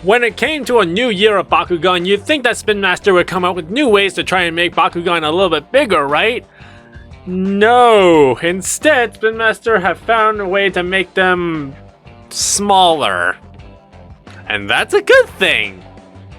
When it came to a new year of Bakugan, you'd think that Spin Master would come up with new ways to try and make Bakugan a little bit bigger, right? No, instead Spin Master have found a way to make them smaller. And that's a good thing!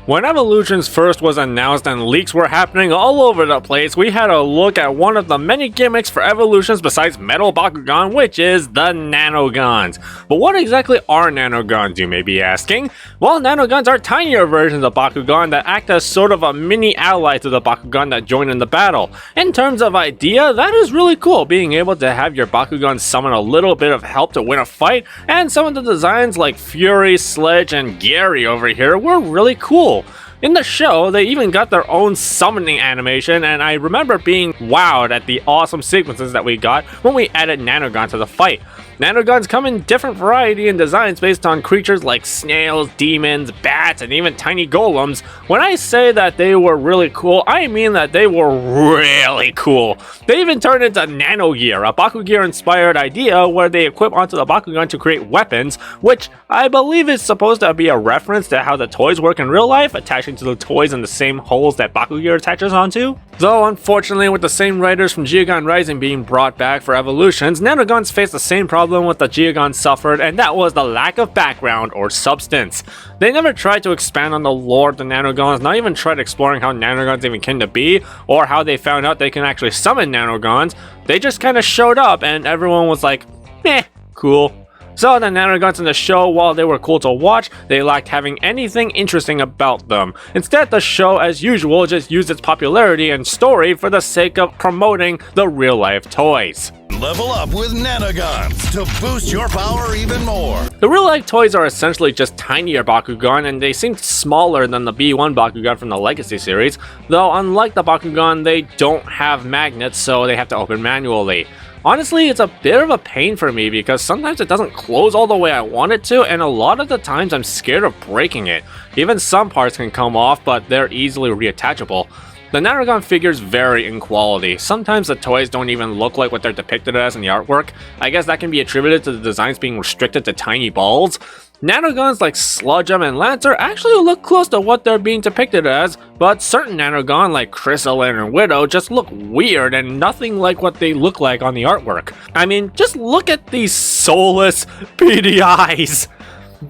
When Evolutions first was announced and leaks were happening all over the place, we had a look at one of the many gimmicks for Evolutions besides Metal Bakugan, which is the Nanogans. But what exactly are Nanogans, you may be asking? Well, Nanogans are tinier versions of Bakugan that act as sort of a mini ally to the Bakugan that join in the battle. In terms of idea, that is really cool, being able to have your Bakugan summon a little bit of help to win a fight, and some of the designs like Fury, Sledge, and Gary over here were really cool. In the show, they even got their own summoning animation, and I remember being wowed at the awesome sequences that we got when we added Nanogan to the fight. Nanogans come in different variety and designs based on creatures like snails, demons, bats, and even tiny golems. When I say that they were really cool, I mean that they were really cool. They even turned into Nano Gear, a Bakugear inspired idea where they equip onto the Bakugan to create weapons, which I believe is supposed to be a reference to how the toys work in real life, attaching to the toys in the same holes that Bakugear attaches onto. Though unfortunately, with the same writers from Geogan Rising being brought back for Evolutions, Nanogans face the same problem with the Geogan suffered, and that was the lack of background or substance. They never tried to expand on the lore of the Nanogans, not even tried exploring how Nanogans even came to be, or how they found out they can actually summon Nanogans. They just kind of showed up and everyone was like, meh, cool. So the Nanogans in the show, while they were cool to watch, they lacked having anything interesting about them. Instead, the show, as usual, just used its popularity and story for the sake of promoting the real-life toys. Level up with Nanogans to boost your power even more. The real-life toys are essentially just tinier Bakugan, and they seem smaller than the B1 Bakugan from the Legacy series, though unlike the Bakugan, they don't have magnets, so they have to open manually. Honestly, it's a bit of a pain for me because sometimes it doesn't close all the way I want it to, and a lot of the times I'm scared of breaking it. Even some parts can come off, but they're easily reattachable. The Nanogan figures vary in quality. Sometimes the toys don't even look like what they're depicted as in the artwork. I guess that can be attributed to the designs being restricted to tiny balls. Nanogans like Sludgem and Lancer actually look close to what they're being depicted as, but certain Nanogan like Chrysalin and Widow just look weird and nothing like what they look like on the artwork. I mean, just look at these soulless, beady eyes!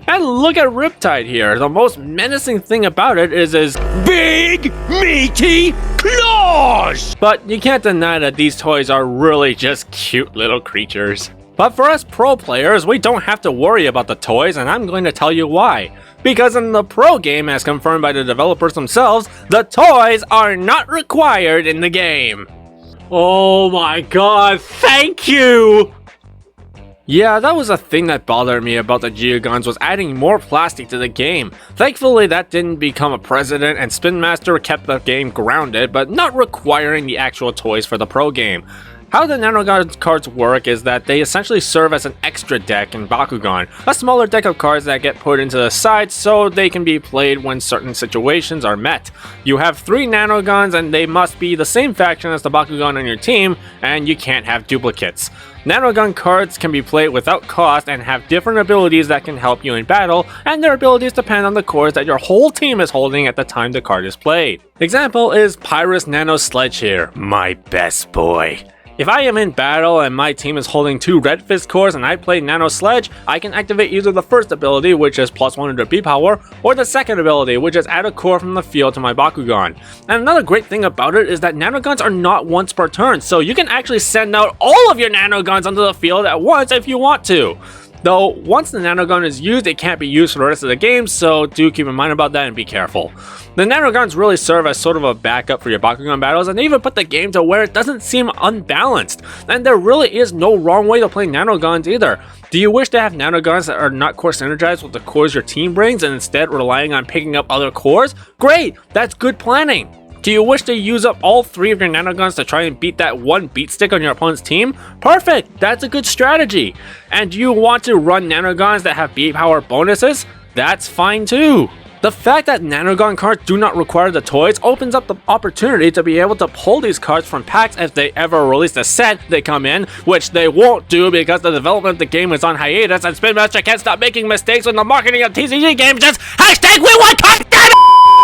And look at Riptide here. The most menacing thing about it is his big, meaty claws! But you can't deny that these toys are really just cute little creatures. But for us pro players, we don't have to worry about the toys, and I'm going to tell you why. Because in the pro game, as confirmed by the developers themselves, the toys are not required in the game. Oh my god, thank you! Yeah, that was a thing that bothered me about the Geogans, was adding more plastic to the game. Thankfully that didn't become a precedent and Spin Master kept the game grounded, but not requiring the actual toys for the pro game. How the Nanogan cards work is that they essentially serve as an extra deck in Bakugan, a smaller deck of cards that get put into the side so they can be played when certain situations are met. You have 3 Nanogans and they must be the same faction as the Bakugan on your team, and you can't have duplicates. Nanogan cards can be played without cost and have different abilities that can help you in battle, and their abilities depend on the cards that your whole team is holding at the time the card is played. Example is Pyrus Nano Sledge here, my best boy. If I am in battle and my team is holding 2 Red Fist cores and I play Nano Sledge, I can activate either the first ability, which is plus 100 B power, or the second ability, which is add a core from the field to my Bakugan. And another great thing about it is that Nanogans are not once per turn, so you can actually send out all of your Nanogans onto the field at once if you want to. Though, once the Nanogan is used, it can't be used for the rest of the game, so do keep in mind about that and be careful. The Nanogans really serve as sort of a backup for your Bakugan battles, and they even put the game to where it doesn't seem unbalanced. And there really is no wrong way to play Nanogans either. Do you wish to have Nanogans that are not core synergized with the cores your team brings and instead relying on picking up other cores? Great! That's good planning! Do you wish to use up all 3 of your Nanogans to try and beat that one beat stick on your opponent's team? Perfect! That's a good strategy! And do you want to run Nanogans that have beat power bonuses? That's fine too! The fact that Nanogan cards do not require the toys opens up the opportunity to be able to pull these cards from packs if they ever release a set they come in, which they won't do because the development of the game is on hiatus and Spin Master can't stop making mistakes when the marketing of TCG games just hashtag we want cards.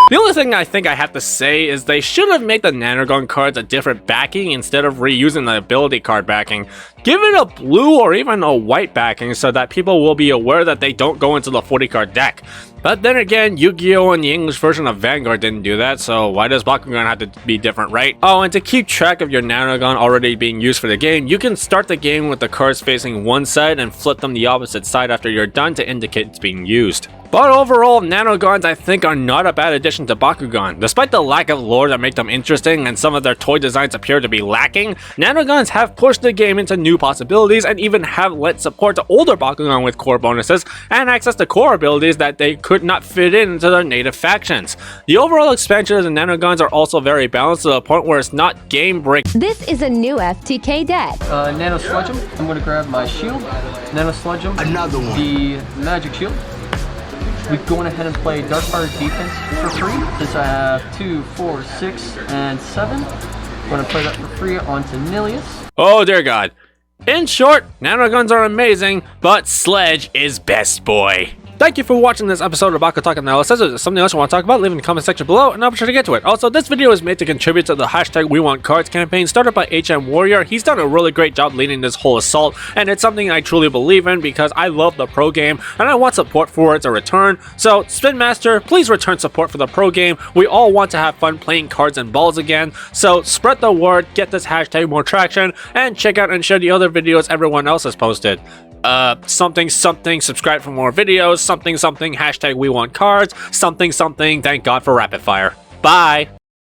The only thing I think I have to say is they should have made the Nanogan cards a different backing instead of reusing the ability card backing. Give it a blue or even a white backing so that people will be aware that they don't go into the 40 card deck. But then again, Yu-Gi-Oh! And the English version of Vanguard didn't do that, so why does Bakugan have to be different, right? Oh, and to keep track of your Nanogan already being used for the game, you can start the game with the cards facing one side and flip them the opposite side after you're done to indicate it's being used. But overall, Nanogans I think are not a bad addition to Bakugan. Despite the lack of lore that make them interesting and some of their toy designs appear to be lacking, Nanogans have pushed the game into new possibilities and even have let support to older Bakugan with core bonuses and access to core abilities that they could not fit into their native factions. The overall expansion of the Nanogans are also very balanced to the point where it's not game breaking. This is a new FTK deck. Nano Sludge 'em. I'm going to grab my shield, Nano Sludge 'em, Another one. the Magic Shield. We're going ahead and play Dark Fire Defense for free, since I have 2, 4, 6, and 7. I'm going to play that for free onto Nilius. Oh dear god. In short, Nanogans are amazing, but Sledge is best boy. Thank you for watching this episode of BakuTalk Analysis. If there's something else you want to talk about, leave in the comment section below and I'll be sure to get to it. Also, this video is made to contribute to the hashtag We Want Cards campaign started by HM Warrior. He's done a really great job leading this whole assault, and it's something I truly believe in because I love the pro game and I want support for it to return. So, Spin Master, please return support for the pro game. We all want to have fun playing cards and balls again. So, spread the word, get this hashtag more traction, and check out and share the other videos everyone else has posted. Something, subscribe for more videos, something, hashtag we want cards, something, thank God for rapid fire. Bye!